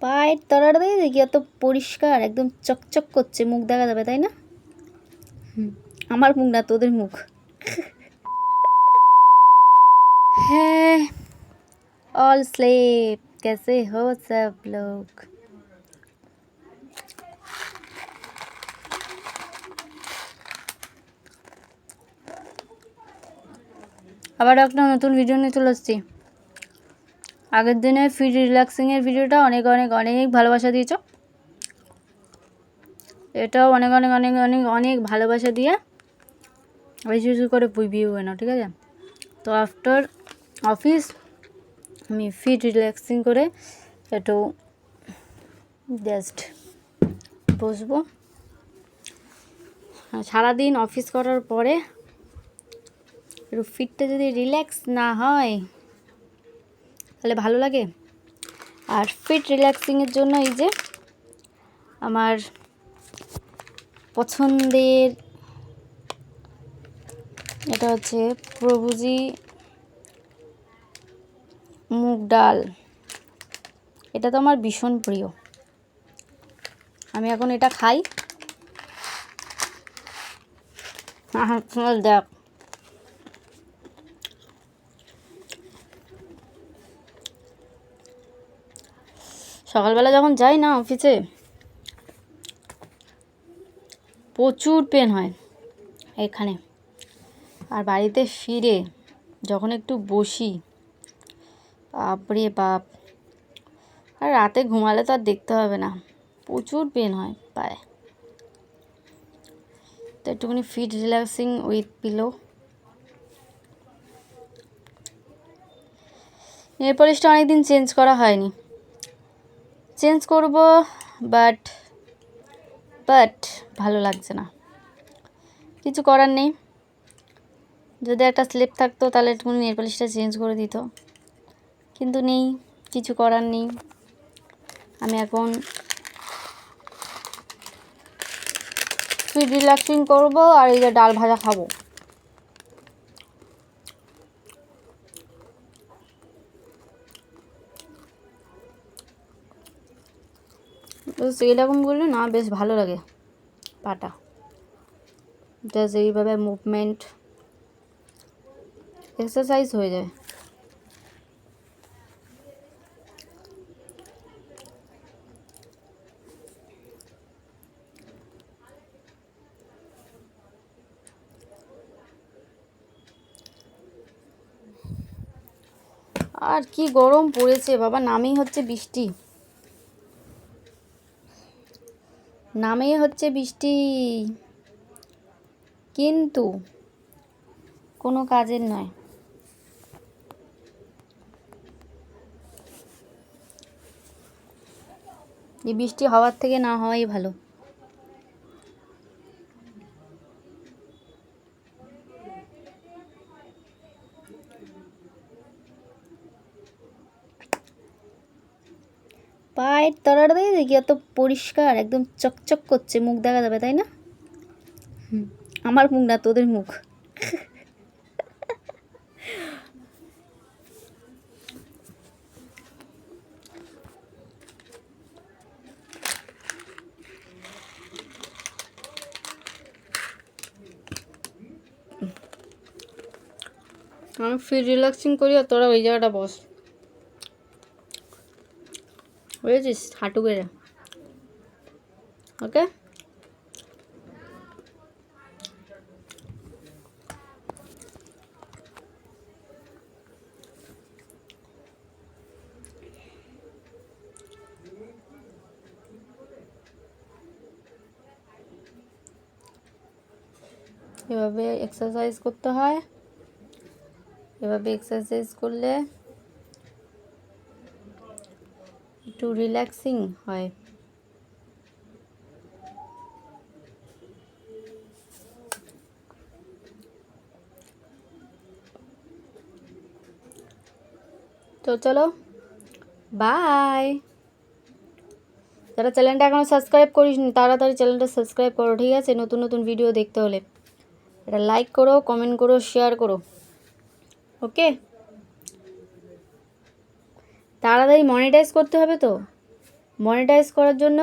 পায়ের তলাটা দেখে দেখি এত পরিষ্কার, একদম চকচক করছে, মুখ দেখা যাবে তাই না? আমার মুখ না, তোদের মুখ। হ্যাঁ, ऑल स्लीप, कैसे हो सब लोग? আবার একটা নতুন ভিডিও নিয়ে চলে আসছি। আগের দিনে ফিট রিল্যাক্সিংয়ের ভিডিওটা অনেক অনেক অনেক ভালোবাসা দিয়েছ, এটাও অনেক অনেক অনেক অনেক অনেক ভালোবাসা দিয়ে বেশি বেশি করে ভিউ নাও, ঠিক আছে? তো আফটার অফিস আমি ফিট রিল্যাক্সিং করে একটু জাস্ট বসবো। সারাদিন অফিস করার পরে একটু ফিটটা যদি রিল্যাক্স না হয় তাহলে ভালো লাগে। আর ফিট রিল্যাক্সিংয়ের জন্য এই যে আমার পছন্দের এটা হচ্ছে প্রভুজি মুগ ডাল। এটা তো আমার ভীষণ প্রিয়, আমি এখন এটা খাই। দেখ, সকালবেলা যখন যাই না অফিসে, প্রচুর পেন হয় এখানে, আর বাড়িতে ফিরে যখন একটু বসি, বাপরে বাপ, আর রাতে ঘুমালে তো আর দেখতে হবে না, প্রচুর পেন হয় পায়ে। তো একটুখানি feet relaxing with pillow. Nail পলিশটা অনেকদিন চেঞ্জ করা হয়নি, চেঞ্জ করব, বাট ভালো লাগছে না, কিছু করার নেই। যদি একটা স্লিপ থাকতো তাহলে একটুখানি নেল পলিশটা চেঞ্জ করে দিত, কিন্তু নেই, কিছু করার নেই। আমি এখন ফিট রিল্যাক্সিং করব আর এই যে ডাল ভাজা খাবো। তো সেইরকম করলে না বেশ ভালো লাগে পাটা, জাস্ট এইভাবে মুভমেন্ট এক্সারসাইজ হয়ে যায়। আর কি গরম পড়েছে বাবা, নামেই হচ্ছে বৃষ্টি, নামেই হচ্ছে বৃষ্টি, কিন্তু কোনো কাজের নয়। এই বৃষ্টি হওয়ার থেকে না হওয়াই ভালো। পায়ের তলাটা দেখে দেখি এত পরিষ্কার, একদম চকচক করছে, মুখ দেখা যাবে তাই না? আমার মুখ না, তোদের মুখ। আমি ফিট রিল্যাক্সিং করি আর তোরা ওই জায়গাটা বস, বুঝেছিস? হাঁটু গেড়ে, ওকে? এভাবে এক্সারসাইজ করতে হয়, এভাবে এক্সারসাইজ করলে একটু রিল্যাক্সিং হয়। তো চলো, বাই। যারা চ্যানেলটা এখনও সাবস্ক্রাইব করিসনি তাড়াতাড়ি চ্যানেলটা সাবস্ক্রাইব করো, ঠিক আছে? নতুন নতুন ভিডিও দেখতে হলে এটা লাইক করো, কমেন্ট করো, শেয়ার করো, ওকে? তাড়াতাড়ি মনিটাইজ করতে হবে, তো মনিটাইজ করার জন্য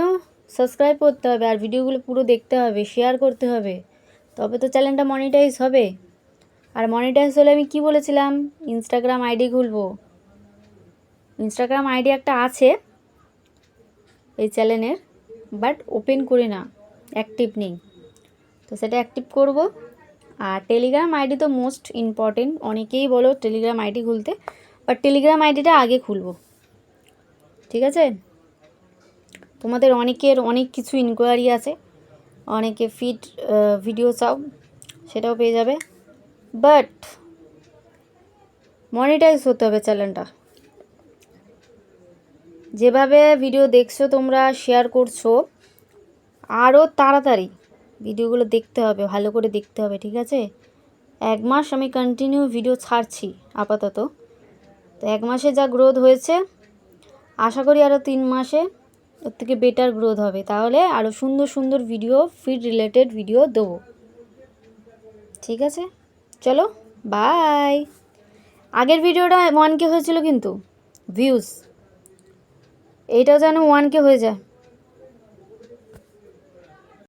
সাবস্ক্রাইব করতে হবে, আর ভিডিওগুলো পুরো দেখতে হবে, শেয়ার করতে হবে, তবে তো চ্যানেলটা মনিটাইজ হবে। আর মনিটাইজ হলে আমি কি বলেছিলাম, ইনস্টাগ্রাম আইডি খুলবো। ইনস্টাগ্রাম আইডি একটা আছে এই চ্যানেলের, বাট ওপেন করি না, অ্যাক্টিভ নেই, তো সেটা অ্যাক্টিভ করব। আর টেলিগ্রাম আইডি তো মোস্ট ইম্পর্টেন্ট, অনেকেই বলো টেলিগ্রাম আইডি খুলতে, বাট টেলিগ্রাম আইডিটা আগে খুলবো, ঠিক আছে? তোমাদের অনেকের অনেক কিছু ইনকোয়ারি আছে, অনেকে ফিট ভিডিও চাও, সেটাও পেয়ে যাবে, বাট মনিটাইজ হতে হবে চ্যানেলটা। যেভাবে ভিডিও দেখছো তোমরা, শেয়ার করছো, আরও তাড়াতাড়ি ভিডিওগুলো দেখতে হবে, ভালো করে দেখতে হবে, ঠিক আছে? 1 মাস আমি কন্টিনিউ ভিডিও ছাড়ছি আপাতত, তো 1 মাসে যা গ্রোথ হয়েছে, আশা করি আরও 3 মাসে ওর থেকে বেটার গ্রোথ হবে, তাহলে আরও সুন্দর সুন্দর ভিডিও, ফিড রিলেটেড ভিডিও দেবো, ঠিক আছে? চলো বাই। আগের ভিডিওটা 1K হয়েছিল কিন্তু ভিউজ, এইটাও যেন 1K হয়ে যায়।